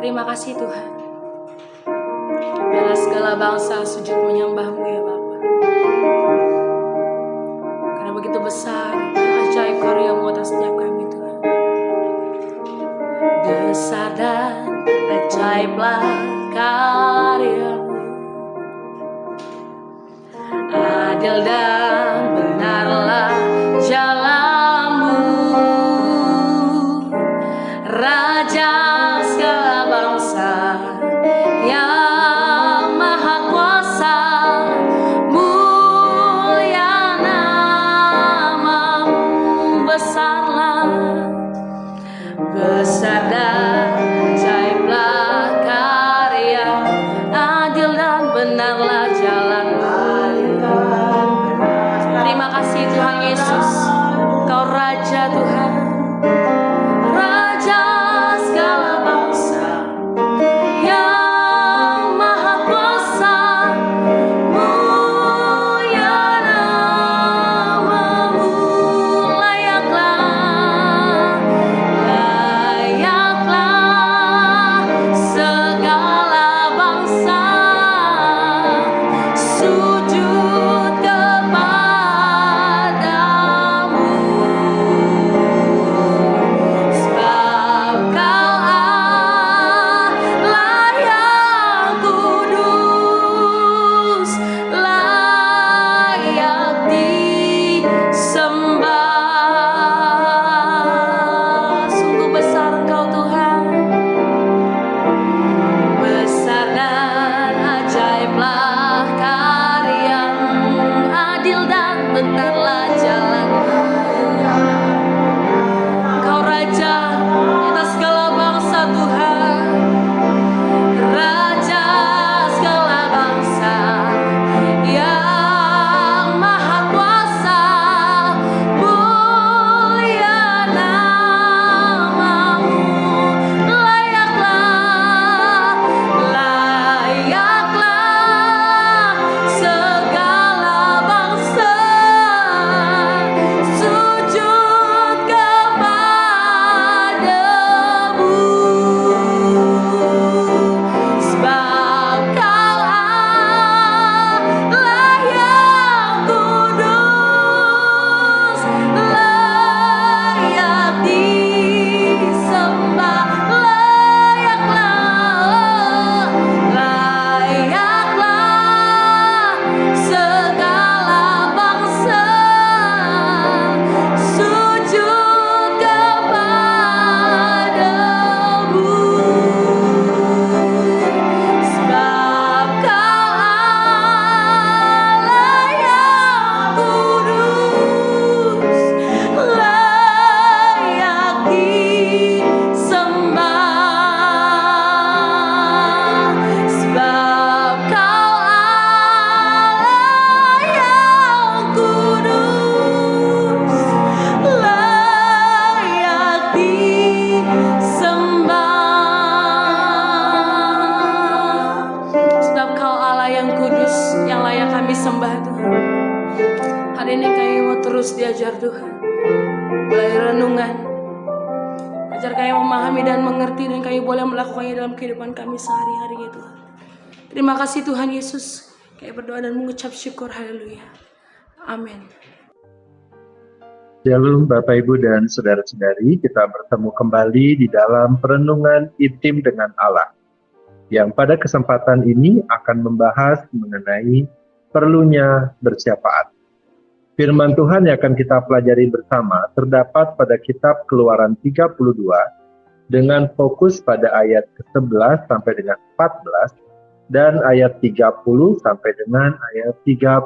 Terima kasih Tuhan. Biarlah segala bangsa sujud menyembah-Mu ya Bapa. Karena begitu besar dan ajaib karya-Mu atas setiap kami Tuhan. Besar dan ajaiblah karya-Mu, adil dan benarlah jalan-Mu, Raja segala bangsa yang maha kuasa, mulia nama-Mu, besarlah, besar dan ajaiblah karya, adil dan benarlah jalan-Mu. Terima kasih Tuhan Yesus, Kau Raja Tuhan, Raja segala bangsa yang maha kuasa, mulia nama-Mu, layaklah segala bangsa sujud kepadamu, sebab Kau Allah yang kudus, layak disembah. Sungguh besar Engkau Tuhan, besar dan ajaiblah karya-Mu, adil dan benarlah jalan-Mu. Engkau Raja atas segala bangsa Tuhan, Raja segala bangsa yang maha kuasa, mulia nama-Mu, layaklah segala bangsa sujud kepadamu, sebab Kau Allah yang kudus, layak disembah. Layaklah segala bangsa sujud kepadamu, sebab Kau Allah yang kudus, layak disembah, sebab Kau Allah yang kudus, layak disembah, sebab Kau Allah yang kudus, yang layak kami sembah Tuhan. Hari ini kami mau terus diajar Tuhan, mulai renungan, ajar kami memahami dan mengerti, dan kami boleh melakukannya dalam kehidupan kami sehari-hari ya Tuhan. Terima kasih Tuhan Yesus. Kami berdoa dan mengucap syukur. Haleluya. Amin. Shalom Bapak Ibu dan Saudara-saudari, kita bertemu kembali di dalam perenungan intim dengan Allah, yang pada kesempatan ini akan membahas mengenai perlunya bersyafaat. Firman Tuhan yang akan kita pelajari bersama terdapat pada kitab Keluaran 32 dengan fokus pada ayat ke-11 sampai dengan 14 dan ayat 30 sampai dengan ayat 32.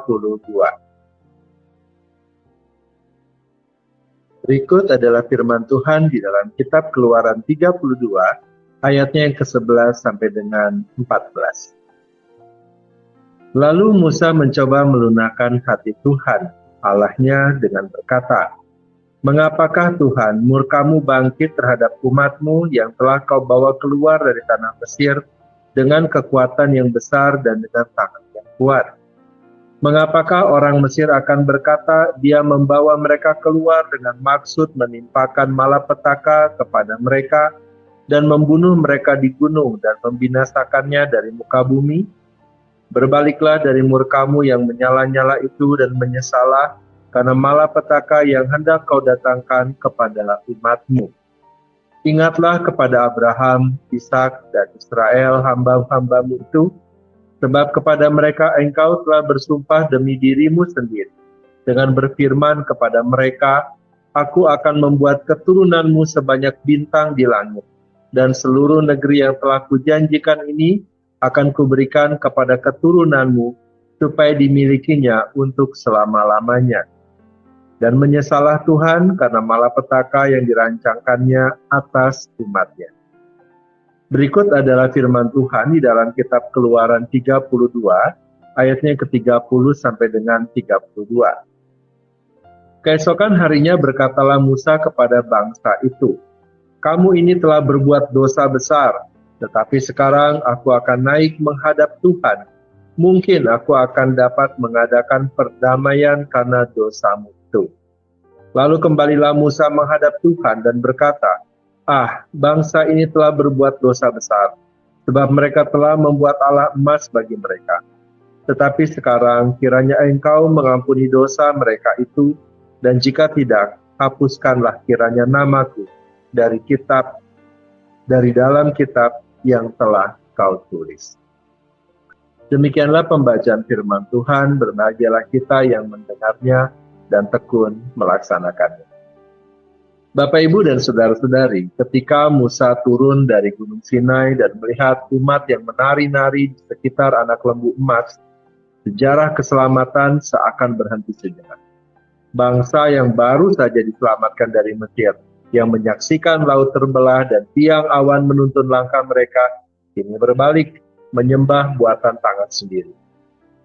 Berikut adalah firman Tuhan di dalam kitab Keluaran 32 ayatnya yang ke-11 sampai dengan 14. Lalu Musa mencoba melunakkan hati Tuhan Allahnya dengan berkata, "Mengapakah Tuhan murka-Mu bangkit terhadap umat-Mu yang telah Kau bawa keluar dari tanah Mesir dengan kekuatan yang besar dan dengan tangan yang kuat? Mengapakah orang Mesir akan berkata, Dia membawa mereka keluar dengan maksud menimpakan malapetaka kepada mereka dan membunuh mereka di gunung dan membinasakannya dari muka bumi? Berbaliklah dari murkamu yang menyala-nyala itu dan menyesalah karena malapetaka yang hendak kau datangkan kepada umatmu. Ingatlah kepada Abraham, Ishak, dan Israel hamba-hambamu itu, sebab kepada mereka engkau telah bersumpah demi dirimu sendiri, dengan berfirman kepada mereka, Aku akan membuat keturunanmu sebanyak bintang di langit, dan seluruh negeri yang telah kujanjikan ini akan kuberikan kepada keturunanmu, supaya dimilikinya untuk selama-lamanya. Dan menyesalah Tuhan karena malapetaka yang dirancangkannya atas umatnya. Berikut adalah firman Tuhan di dalam kitab Keluaran 32, ayatnya ke-30 sampai dengan 32. Keesokan harinya berkatalah Musa kepada bangsa itu, Kamu ini telah berbuat dosa besar, tetapi sekarang aku akan naik menghadap Tuhan. Mungkin aku akan dapat mengadakan perdamaian karena dosamu itu. Lalu kembalilah Musa menghadap Tuhan dan berkata, bangsa ini telah berbuat dosa besar, sebab mereka telah membuat Allah emas bagi mereka. Tetapi sekarang kiranya engkau mengampuni dosa mereka itu, dan jika tidak, hapuskanlah kiranya namaku dari dalam kitab yang telah kau tulis. Demikianlah pembacaan firman Tuhan, berbahagialah kita yang mendengarnya dan tekun melaksanakannya. Bapak, Ibu, dan saudara-saudari, ketika Musa turun dari Gunung Sinai dan melihat umat yang menari-nari di sekitar anak lembu emas, sejarah keselamatan seakan berhenti sejenak. Bangsa yang baru saja diselamatkan dari Mesir, yang menyaksikan laut terbelah dan tiang awan menuntun langkah mereka, kini berbalik, menyembah buatan tangan sendiri.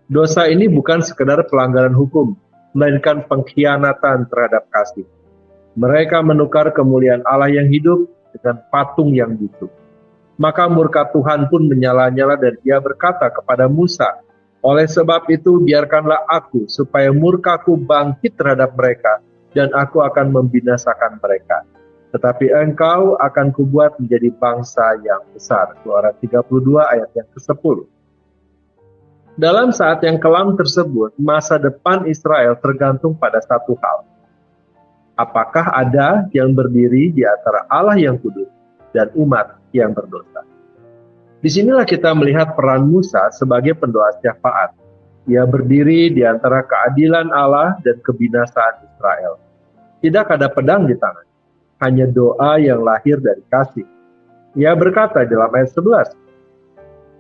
Dosa ini bukan sekedar pelanggaran hukum, melainkan pengkhianatan terhadap kasih. Mereka menukar kemuliaan Allah yang hidup dengan patung yang busuk. Maka murka Tuhan pun menyala-nyala dan Dia berkata kepada Musa, oleh sebab itu biarkanlah aku supaya murkaku bangkit terhadap mereka dan aku akan membinasakan mereka. Tetapi engkau akan kubuat menjadi bangsa yang besar. Keluaran 32 ayat yang ke-10. Dalam saat yang kelam tersebut, masa depan Israel tergantung pada satu hal. Apakah ada yang berdiri di antara Allah yang kudus dan umat yang berdosa? Disinilah kita melihat peran Musa sebagai pendoa syafaat. Ia berdiri di antara keadilan Allah dan kebinasaan Israel. Tidak ada pedang di tangan, hanya doa yang lahir dari kasih. Ia berkata dalam ayat 11,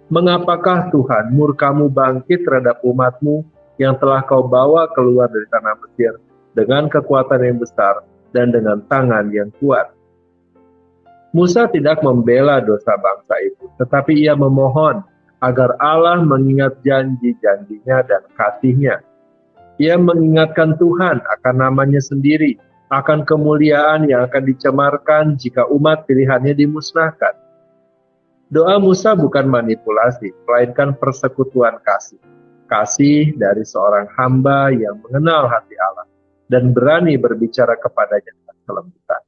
Mengapakah Tuhan murkamu bangkit terhadap umatmu yang telah kau bawa keluar dari tanah Mesir dengan kekuatan yang besar dan dengan tangan yang kuat? Musa tidak membela dosa bangsa itu, tetapi ia memohon agar Allah mengingat janji-janjinya dan kasih-Nya. Ia mengingatkan Tuhan akan namanya sendiri, akan kemuliaan yang akan dicemarkan jika umat pilihannya dimusnahkan. Doa Musa bukan manipulasi, melainkan persekutuan kasih. Kasih dari seorang hamba yang mengenal hati Allah dan berani berbicara kepadanya dengan kelembutan.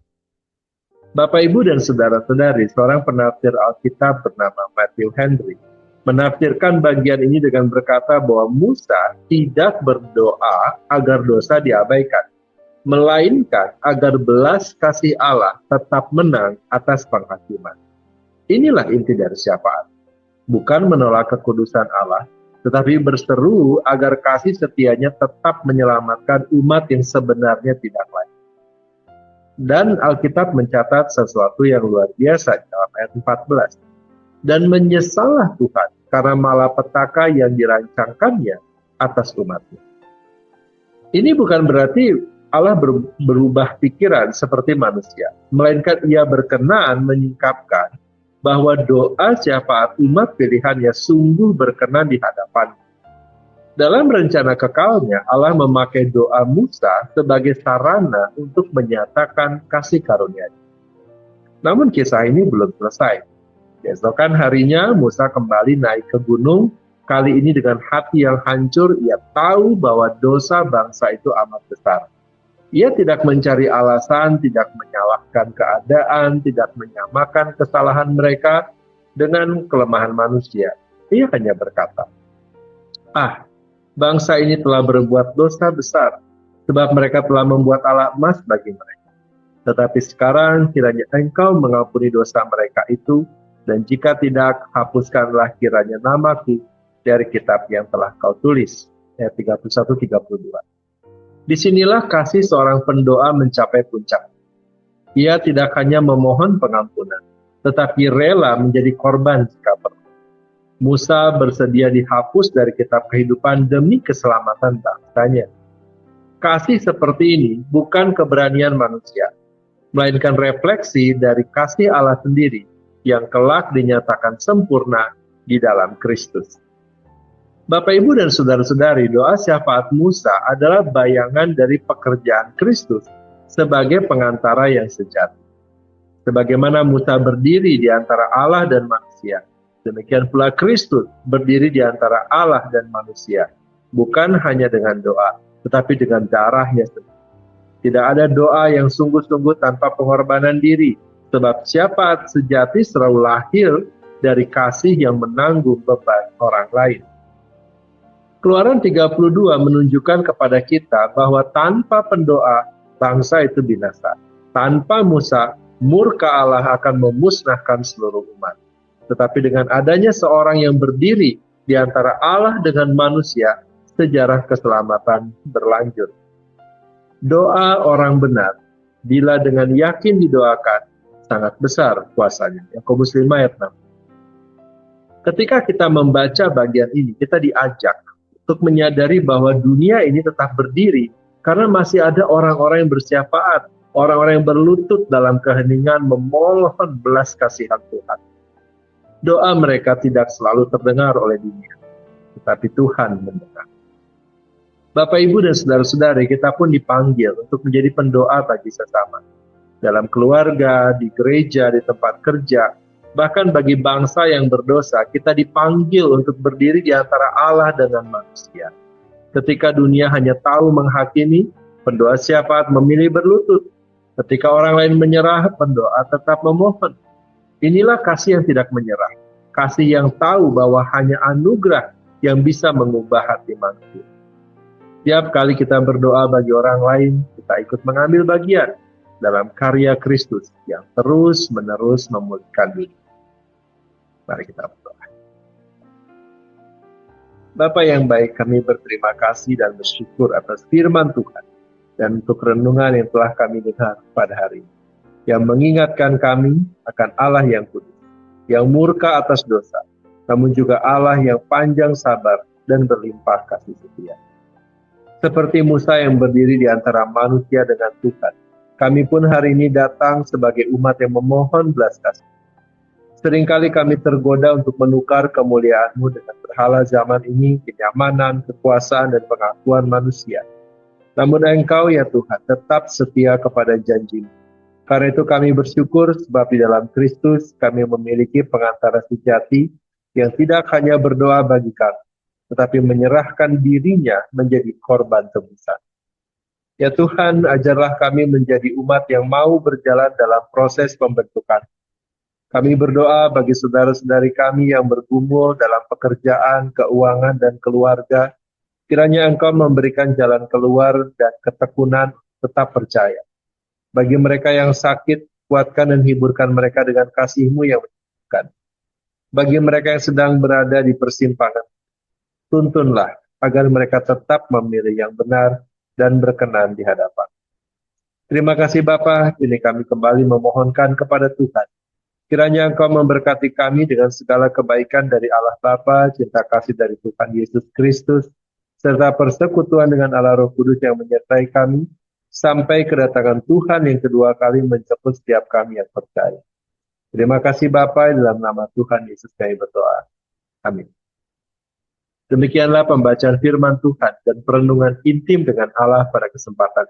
Bapak, Ibu, dan saudara-saudari, seorang penafsir Alkitab bernama Matthew Henry menafsirkan bagian ini dengan berkata bahwa Musa tidak berdoa agar dosa diabaikan, melainkan agar belas kasih Allah tetap menang atas penghakiman. Inilah inti dari syafaat, bukan menolak kekudusan Allah, tetapi berseru agar kasih setianya tetap menyelamatkan umat yang sebenarnya tidak layak. Dan Alkitab mencatat sesuatu yang luar biasa dalam ayat 14. Dan menyesalah Tuhan karena malapetaka yang dirancangkannya atas umatnya. Ini bukan berarti Allah berubah pikiran seperti manusia, melainkan Ia berkenan menyingkapkan bahwa doa syafaat umat pilihannya sungguh berkenan di hadapan. Dalam rencana kekalnya, Allah memakai doa Musa sebagai sarana untuk menyatakan kasih karunia-Nya. Namun kisah ini belum selesai. Keesokan harinya Musa kembali naik ke gunung, kali ini dengan hati yang hancur. Ia tahu bahwa dosa bangsa itu amat besar. Ia tidak mencari alasan, tidak menyalahkan keadaan, tidak menyamakan kesalahan mereka dengan kelemahan manusia. Ia hanya berkata, "Ah, bangsa ini telah berbuat dosa besar, sebab mereka telah membuat alat emas bagi mereka. Tetapi sekarang kiranya Engkau mengampuni dosa mereka itu, dan jika tidak, hapuskanlah kiranya namaku dari kitab yang telah Kau tulis." Ayat 31-32. Disinilah kasih seorang pendoa mencapai puncak. Ia tidak hanya memohon pengampunan, tetapi rela menjadi korban jika perlu. Musa bersedia dihapus dari kitab kehidupan demi keselamatan bangsanya. Kasih seperti ini bukan keberanian manusia, melainkan refleksi dari kasih Allah sendiri yang kelak dinyatakan sempurna di dalam Kristus. Bapak, Ibu, dan saudara-saudari, doa syafaat Musa adalah bayangan dari pekerjaan Kristus sebagai pengantara yang sejati. Sebagaimana Musa berdiri di antara Allah dan manusia, demikian pula Kristus berdiri di antara Allah dan manusia, bukan hanya dengan doa, tetapi dengan darahnya sendiri. Tidak ada doa yang sungguh-sungguh tanpa pengorbanan diri, sebab syafaat sejati selalu lahir dari kasih yang menanggung beban orang lain. Keluaran 32 menunjukkan kepada kita bahwa tanpa pendoa, bangsa itu binasa. Tanpa Musa, murka Allah akan memusnahkan seluruh umat. Tetapi dengan adanya seorang yang berdiri di antara Allah dengan manusia, sejarah keselamatan berlanjut. Doa orang benar, bila dengan yakin didoakan, sangat besar kuasanya. Yakobus 5 ayat 6. Ketika kita membaca bagian ini, kita diajak untuk menyadari bahwa dunia ini tetap berdiri karena masih ada orang-orang yang bersyafaat, orang-orang yang berlutut dalam keheningan memohon belas kasihan Tuhan. Doa mereka tidak selalu terdengar oleh dunia, tetapi Tuhan mendengar. Bapak, Ibu, dan saudara-saudari, kita pun dipanggil untuk menjadi pendoa bagi sesama. Dalam keluarga, di gereja, di tempat kerja, bahkan bagi bangsa yang berdosa, kita dipanggil untuk berdiri di antara Allah dengan manusia. Ketika dunia hanya tahu menghakimi, pendoa syafaat memilih berlutut. Ketika orang lain menyerah, pendoa tetap memohon. Inilah kasih yang tidak menyerah. Kasih yang tahu bahwa hanya anugerah yang bisa mengubah hati manusia. Tiap kali kita berdoa bagi orang lain, kita ikut mengambil bagian dalam karya Kristus yang terus-menerus memulihkan dunia. Mari kita berdoa. Bapa yang baik, kami berterima kasih dan bersyukur atas firman Tuhan dan untuk renungan yang telah kami dengar pada hari ini, yang mengingatkan kami akan Allah yang kudus, yang murka atas dosa, namun juga Allah yang panjang sabar dan berlimpah kasih setia. Seperti Musa yang berdiri di antara manusia dengan Tuhan, kami pun hari ini datang sebagai umat yang memohon belas kasih. Seringkali kami tergoda untuk menukar kemuliaan-Mu dengan berhala zaman ini, kenyamanan, kekuasaan, dan pengakuan manusia. Namun Engkau, ya Tuhan, tetap setia kepada janji-Mu. Karena itu kami bersyukur sebab di dalam Kristus kami memiliki pengantara sejati yang tidak hanya berdoa bagi kami, tetapi menyerahkan dirinya menjadi korban tebusan. Ya Tuhan, ajarlah kami menjadi umat yang mau berjalan dalam proses pembentukan. Kami berdoa bagi saudara-saudari kami yang bergumul dalam pekerjaan, keuangan, dan keluarga. Kiranya Engkau memberikan jalan keluar dan ketekunan tetap percaya. Bagi mereka yang sakit, kuatkan dan hiburkan mereka dengan kasih-Mu yang menyembuhkan. Bagi mereka yang sedang berada di persimpangan, tuntunlah agar mereka tetap memilih yang benar dan berkenan di hadapan. Terima kasih Bapa, kini kami kembali memohonkan kepada Tuhan. Kiranya Engkau memberkati kami dengan segala kebaikan dari Allah Bapa, cinta kasih dari Tuhan Yesus Kristus, serta persekutuan dengan Allah Roh Kudus yang menyertai kami, sampai kedatangan Tuhan yang kedua kali menjemput setiap kami yang percaya. Terima kasih Bapa, dalam nama Tuhan Yesus kami berdoa. Amin. Demikianlah pembacaan firman Tuhan dan perenungan intim dengan Allah pada kesempatan.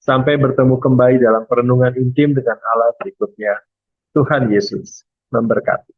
Sampai bertemu kembali dalam perenungan intim dengan Allah berikutnya. Tuhan Yesus memberkati.